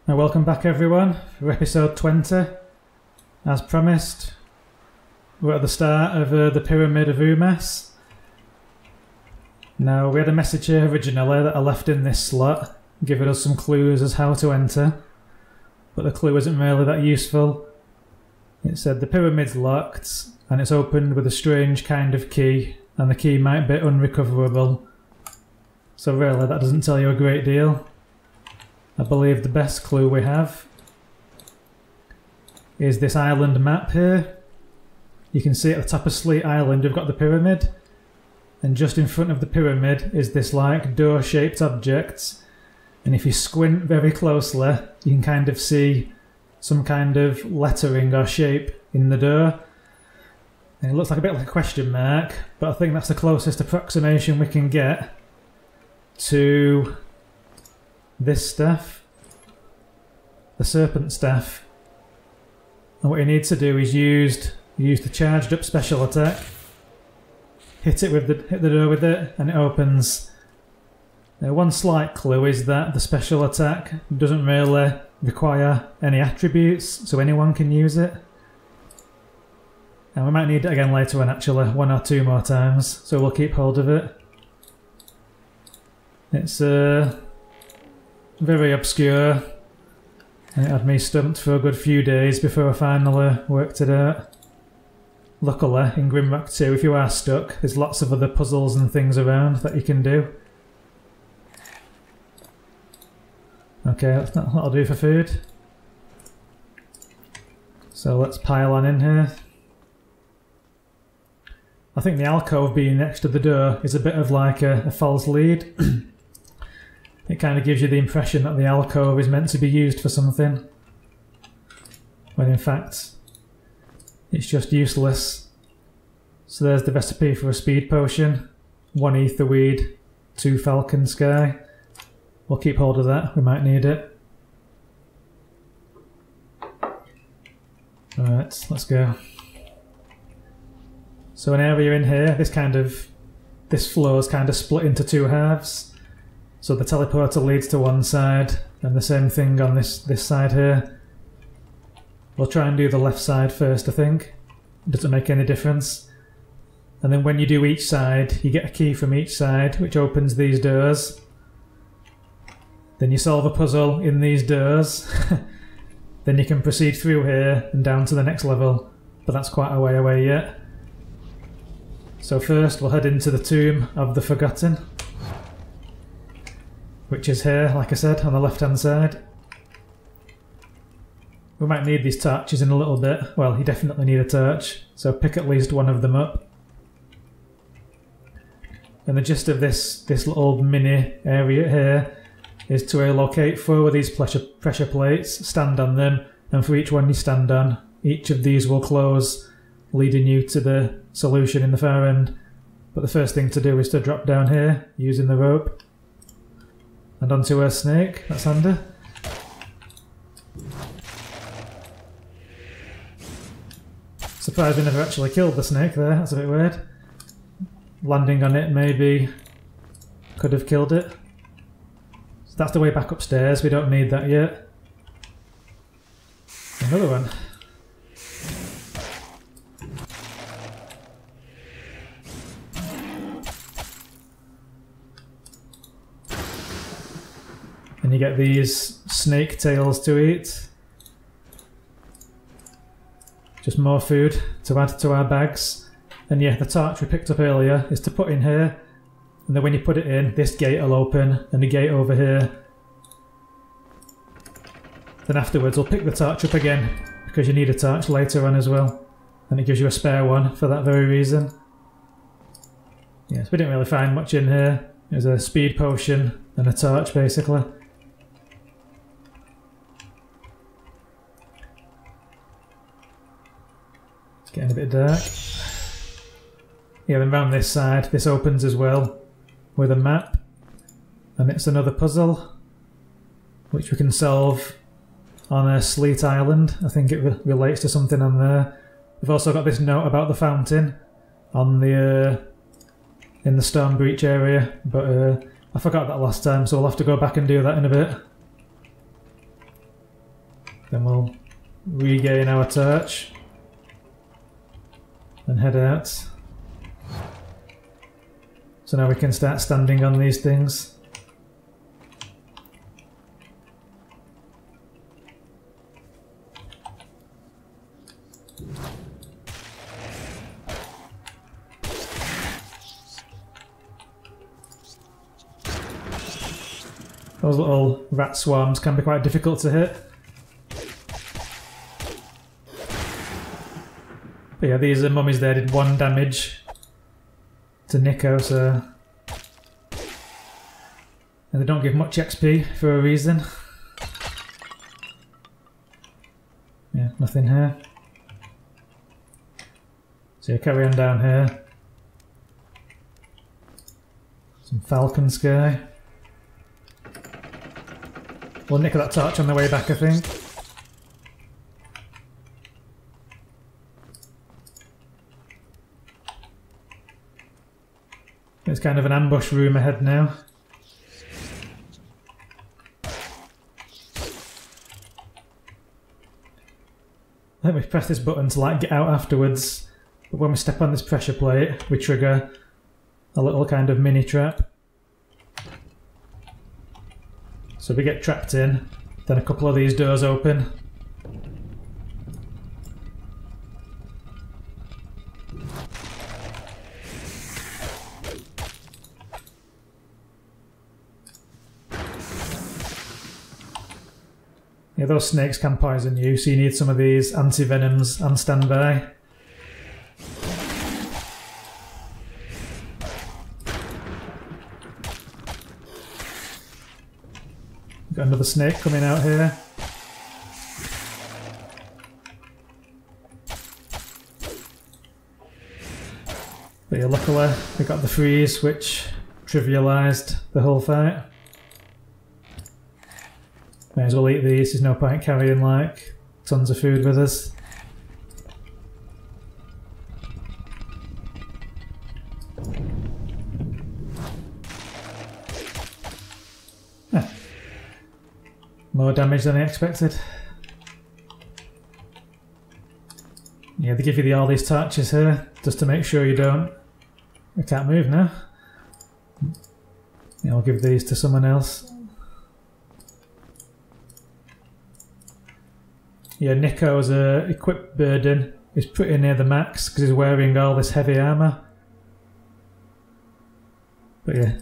And welcome back everyone for episode 20. As promised, we're at the start of the Pyramid of Umas. Now, we had a message here originally that I left in this slot, giving us some clues as how to enter, but the clue isn't really that useful. It said the pyramid's locked, and it's opened with a strange kind of key, and the key might be unrecoverable. So really, that doesn't tell you a great deal. I believe the best clue we have is this island map here. You can see at the top of Sleet Island we've got the pyramid, and just in front of the pyramid is this like door-shaped object, and if you squint very closely you can kind of see some kind of lettering or shape in the door, and it looks like a bit like a question mark, but I think that's the closest approximation we can get to this staff, the serpent staff. And what you need to do is use the charged up special attack, hit the door with it, and it opens. Now, one slight clue is that the special attack doesn't really require any attributes, so anyone can use it. And we might need it again later on, actually, 1 or 2 more times, so we'll keep hold of it. It's very obscure, and it had me stumped for a good few days before I finally worked it out. Luckily, in Grimrock 2, if you are stuck, there's lots of other puzzles and things around that you can do. Okay, that'll do for food. So let's pile on in here. I think the alcove being next to the door is a bit of like a false lead. It kind of gives you the impression that the alcove is meant to be used for something, when in fact it's just useless. So there's the recipe for a speed potion: 1 ether weed, 2 falcon sky. We'll keep hold of that, we might need it. Alright, let's go. So an area in here, this floor is kind of split into 2 halves. So the teleporter leads to one side, and the same thing on this side here. We'll try and do the left side first, I think. It doesn't make any difference. And then when you do each side, you get a key from each side, which opens these doors. Then you solve a puzzle in these doors. Then you can proceed through here and down to the next level, but that's quite a way away yet. So first we'll head into the Tomb of the Forgotten, which is here, like I said, on the left hand side. We might need these torches in a little bit. Well, you definitely need a torch, so pick at least one of them up. And the gist of this little mini area here is to locate 4 of these pressure plates, stand on them, and for each one you stand on, each of these will close, leading you to the solution in the far end. But the first thing to do is to drop down here using the rope. And onto our snake, that's handy. Surprised we never actually killed the snake there, that's a bit weird. Landing on it maybe could have killed it. So that's the way back upstairs, we don't need that yet. Another one. And you get these snake tails to eat. Just more food to add to our bags. And yeah, the torch we picked up earlier is to put in here. And then when you put it in, this gate will open, and the gate over here. Then afterwards we'll pick the torch up again, because you need a torch later on as well. And it gives you a spare one for that very reason. Yes, we didn't really find much in here. There's a speed potion and a torch basically. Getting a bit dark. Yeah, then round this side, this opens as well with a map, and it's another puzzle which we can solve on a Sleet Island. I think it relates to something on there. We've also got this note about the fountain on the in the Storm Breach area, but I forgot that last time, so we'll have to go back and do that in a bit. Then we'll regain our torch and head out. So now we can start standing on these things. Those little rat swarms can be quite difficult to hit. But yeah, these mummies there did 1 damage to Nico, so... And they don't give much XP for a reason. Yeah, nothing here. So you carry on down here. Some falcon sky. We'll nick that torch on the way back, I think. It's kind of an ambush room ahead now. I think we press this button to like get out afterwards, but when we step on this pressure plate we trigger a little kind of mini trap. So we get trapped in, then a couple of these doors open. Yeah, those snakes can poison you, so you need some of these anti-venoms on standby. Got another snake coming out here. But yeah, luckily we got the freeze, which trivialised the whole fight. May as well eat these, there's no point carrying like tons of food with us. More damage than I expected. Yeah, they give you all these torches here, just to make sure you don't... I can't move now. Yeah, I'll give these to someone else. Yeah, Nico's equip burden is pretty near the max because he's wearing all this heavy armour. But yeah,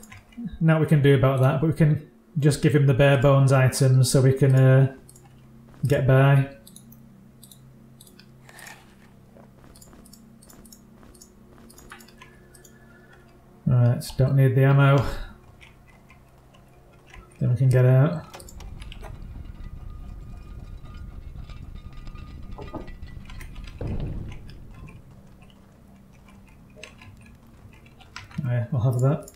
not what we can do about that, but we can just give him the bare bones items so we can get by. Right, don't need the ammo. Then we can get out. Yeah, I'll have that.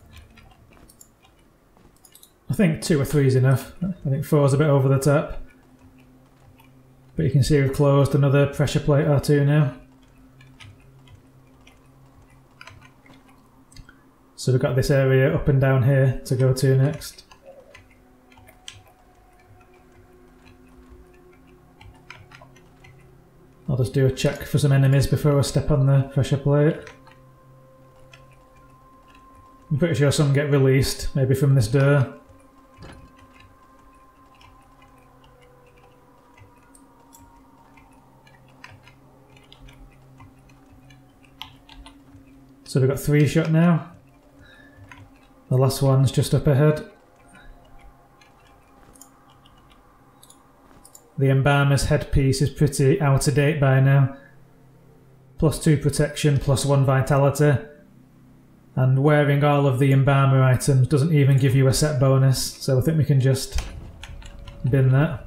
I think 2 or 3 is enough. I think 4 is a bit over the top. But you can see we've closed another pressure plate or 2 now. So we've got this area up and down here to go to next. I'll just do a check for some enemies before I step on the pressure plate. I'm pretty sure some get released, maybe from this door. So we've got 3 shot now. The last one's just up ahead. The Embalmer's headpiece is pretty out of date by now. +2 protection, +1 vitality. And wearing all of the Embalmer items doesn't even give you a set bonus, so I think we can just bin that.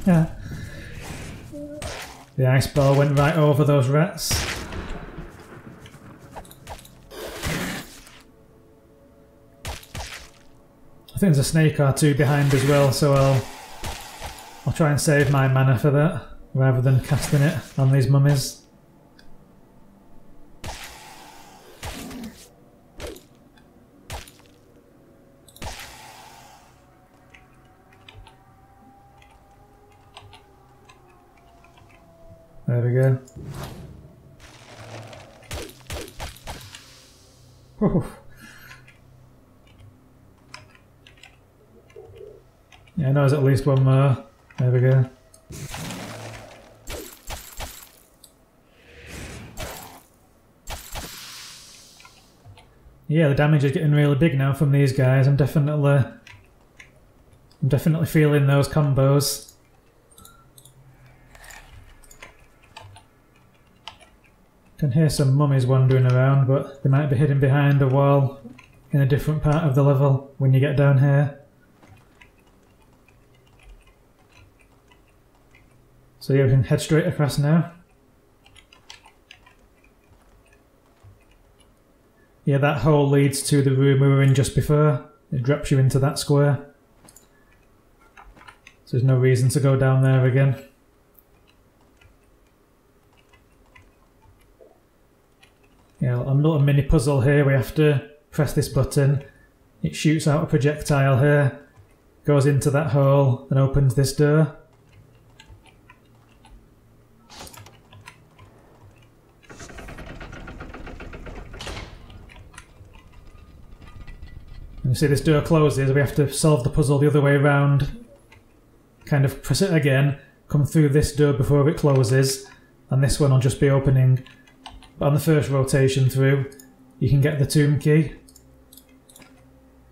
Yeah. The ice ball went right over those rats. I think there's a snake or 2 behind as well, so I'll try and save my mana for that, rather than casting it on these mummies. There we go. Whew. Yeah, I know there's at least one more. There we go. Yeah, the damage is getting really big now from these guys. I'm definitely feeling those combos. Can hear some mummies wandering around, but they might be hidden behind a wall in a different part of the level when you get down here. So yeah, we can head straight across now. Yeah, that hole leads to the room we were in just before. It drops you into that square. So there's no reason to go down there again. Yeah, a little mini puzzle here. We have to press this button. It shoots out a projectile here, goes into that hole and opens this door. And you see this door closes, we have to solve the puzzle the other way around. Kind of press it again, come through this door before it closes, and this one will just be opening. But on the first rotation through, you can get the tomb key,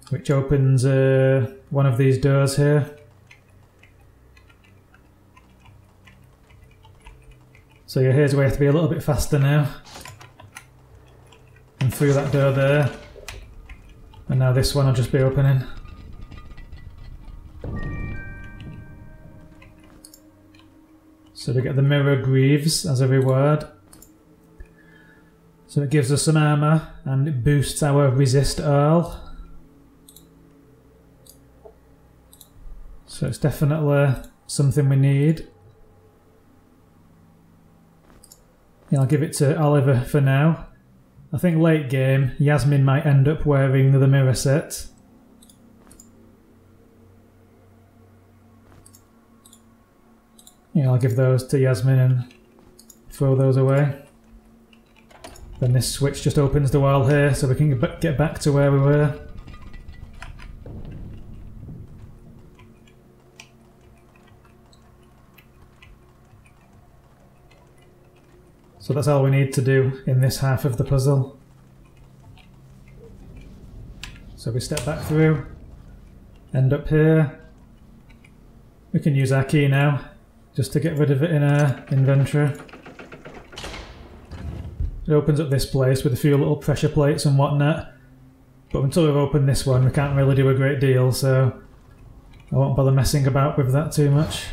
which opens one of these doors here. So yeah, here's where you have to be a little bit faster now. And through that door there. And now this one will just be opening. So we get the mirror greaves as a reward. So it gives us some armour and it boosts our resist all. So it's definitely something we need. Yeah, I'll give it to Oliver for now. I think late game, Jasmin might end up wearing the mirror set. Yeah, I'll give those to Jasmin and throw those away. Then this switch just opens the wall here so we can get back to where we were. So that's all we need to do in this half of the puzzle. So we step back through, end up here. We can use our key now, just to get rid of it in our inventory. It opens up this place with a few little pressure plates and whatnot, but until we've opened this one we can't really do a great deal, so I won't bother messing about with that too much.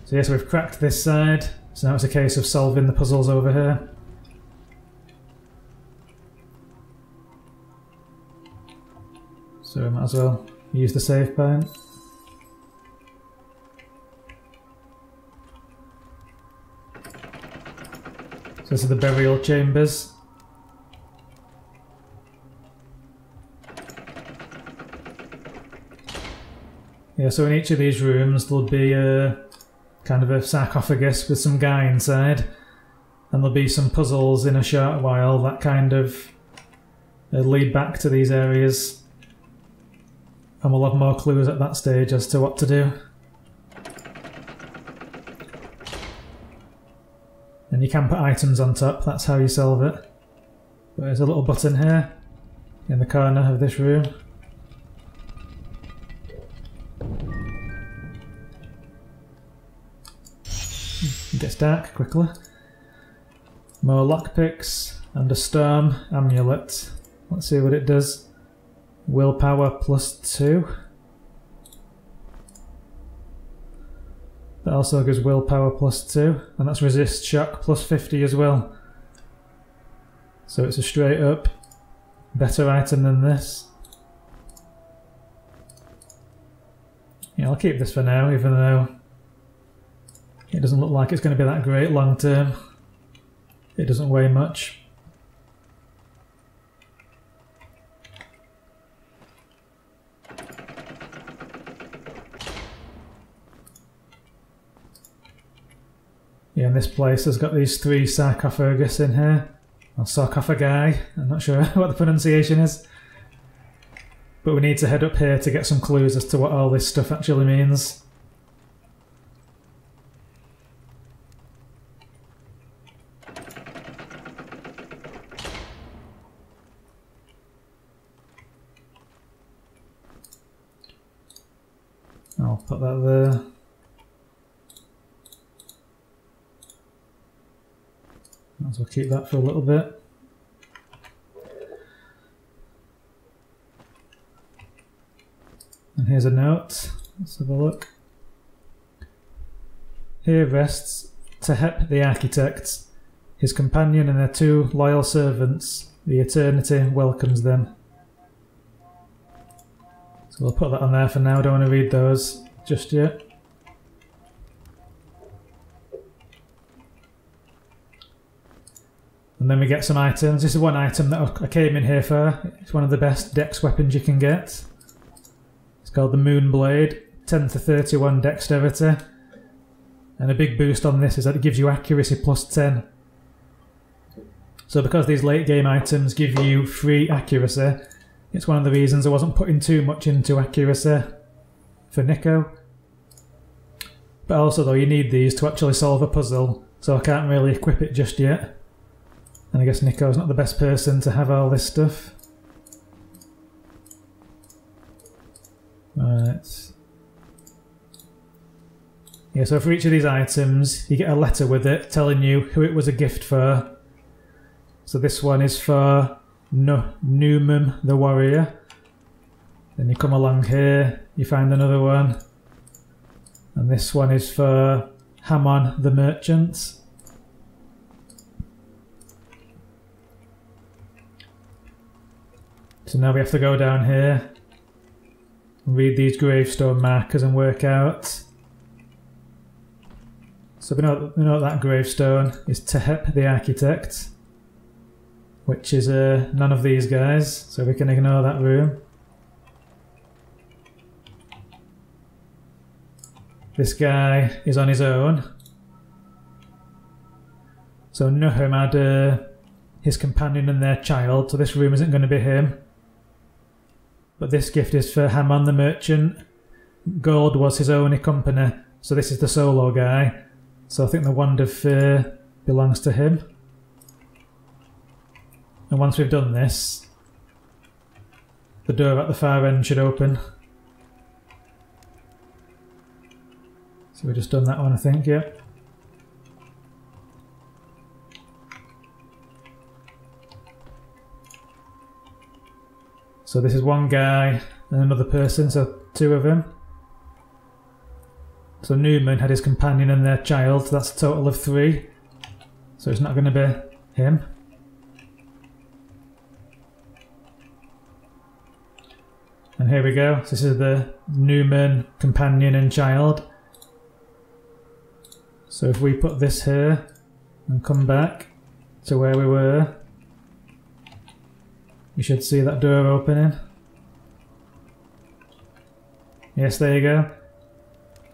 So yes, we've cracked this side, so now it's a case of solving the puzzles over here. So we might as well use the save point. So this is the burial chambers. Yeah, so in each of these rooms there'll be a kind of a sarcophagus with some guy inside, and there'll be some puzzles in a short while that kind of lead back to these areas, and we'll have more clues at that stage as to what to do. And you can put items on top, that's how you solve it. But there's a little button here in the corner of this room. It gets dark quickly. More lockpicks and a storm amulet. Let's see what it does. Willpower +2. That also gives willpower +2, and that's resist shock +50 as well. So it's a straight up better item than this. Yeah, I'll keep this for now, even though it doesn't look like it's going to be that great long term. It doesn't weigh much. Yeah, and this place has got these 3 sarcophagus in here. Or sarcophagi, I'm not sure what the pronunciation is. But we need to head up here to get some clues as to what all this stuff actually means. I'll put that there. Might as well keep that for a little bit. And here's a note. Let's have a look. Here rests Tehep the architect. His companion and their 2 loyal servants. The eternity welcomes them. So we'll put that on there for now. Don't want to read those just yet. And then we get some items. This is one item that I came in here for. It's one of the best dex weapons you can get. It's called the Moon Blade. 10 to 31 dexterity. And a big boost on this is that it gives you accuracy plus 10. So because these late game items give you free accuracy, it's one of the reasons I wasn't putting too much into accuracy for Nico. But also though, you need these to actually solve a puzzle, so I can't really equip it just yet. And I guess Nico's not the best person to have all this stuff. Right. Yeah, so for each of these items, you get a letter with it telling you who it was a gift for. So this one is for Numum the warrior. Then you come along here, you find another one. And this one is for Hamon the merchant. So now we have to go down here and read these gravestone markers and work out. So we know that gravestone is Tehep the architect, which is none of these guys, so we can ignore that room. This guy is on his own. So Nuhum had his companion and their child, so this room isn't going to be him. But this gift is for Hamon the merchant. Gold was his only company, so this is the solo guy. So I think the Wand of Fear belongs to him. And once we've done this, the door at the far end should open. So we've just done that one, I think, yeah. So this is one guy and another person, so 2 of them. So Newman had his companion and their child, so that's a total of 3. So it's not going to be him. And here we go. So this is the Newman companion and child. So if we put this here and come back to where we were, you should see that door opening. Yes, there you go.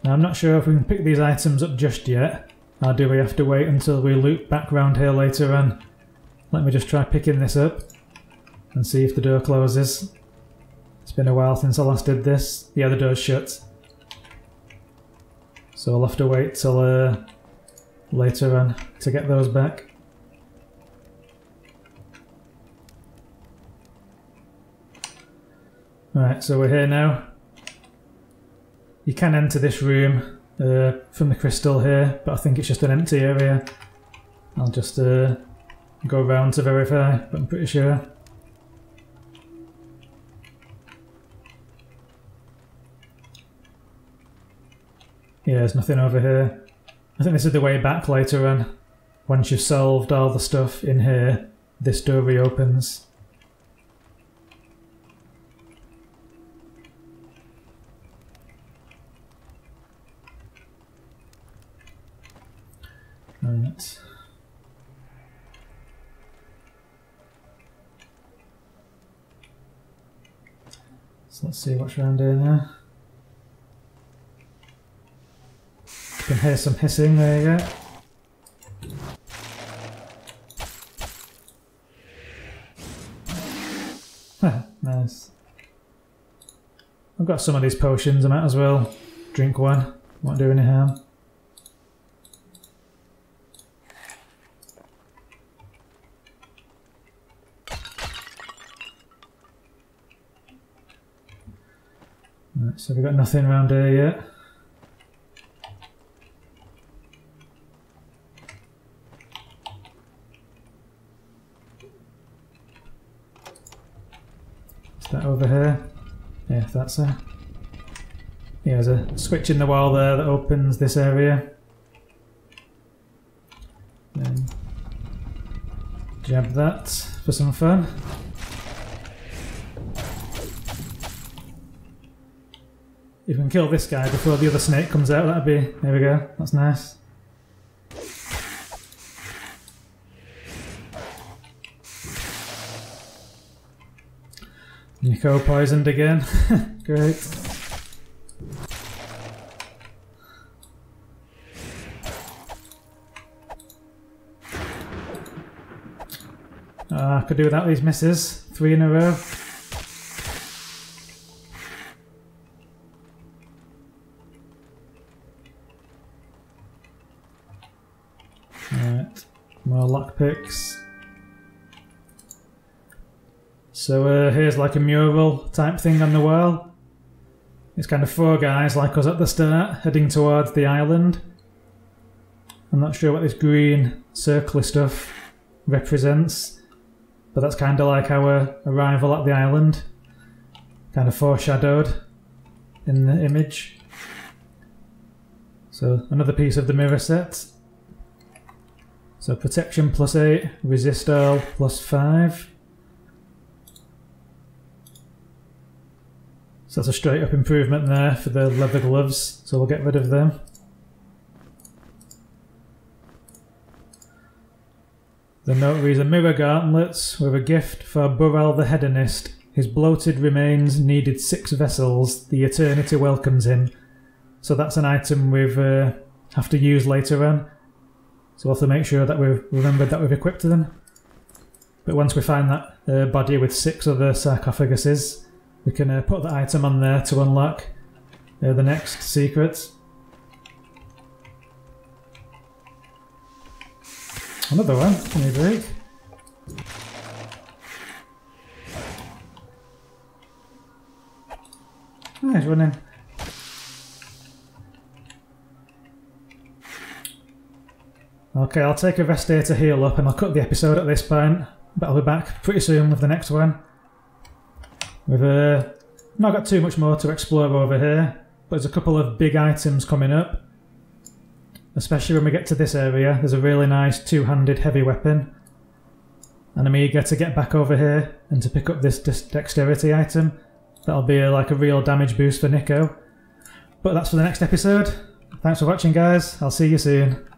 Now I'm not sure if we can pick these items up just yet, or do we have to wait until we loop back round here later on. Let me just try picking this up and see if the door closes. It's been a while since I last did this. Yeah, the door's shut. So I'll have to wait till later on to get those back. Right, so we're here now. You can enter this room from the crystal here, but I think it's just an empty area. I'll just go around to verify, but I'm pretty sure. Yeah, there's nothing over here. I think this is the way back later on. Once you've solved all the stuff in here, this door reopens. Right. So let's see what's around here now. You can hear some hissing, there you go. Nice. I've got some of these potions, I might as well drink one. Won't do any harm. Right, so we've got nothing around here yet. Is that over here? Yeah, that's there. Yeah, there's a switch in the wall there that opens this area. Then jab that for some fun. If we can kill this guy before the other snake comes out, that'd be... There we go, that's nice. Nico poisoned again. Great. I could do without these misses. 3 in a row. Right, more lockpicks. So here's like a mural type thing on the wall. It's kind of 4 guys like us at the start, heading towards the island. I'm not sure what this green circly stuff represents, but that's kind of like our arrival at the island. Kind of foreshadowed in the image. So another piece of the mirror set. So protection +8, resist all +5. So that's a straight up improvement there for the leather gloves, so we'll get rid of them. The note reads, a mirror gauntlets with a gift for Burrell the hedonist. His bloated remains needed 6 vessels, the eternity welcomes him. So that's an item we have to use later on. So we'll have to make sure that we've remembered that we've equipped them. But once we find that body with 6 other sarcophaguses, we can put the item on there to unlock the next secret. Another one, give me a break. Oh, he's running. Okay, I'll take a rest here to heal up and I'll cut the episode at this point, but I'll be back pretty soon with the next one. We've not got too much more to explore over here, but there's a couple of big items coming up. Especially when we get to this area, there's a really nice 2-handed heavy weapon. And I'm eager to get back over here and to pick up this dexterity item. That'll be like a real damage boost for Nico. But that's for the next episode. Thanks for watching guys, I'll see you soon.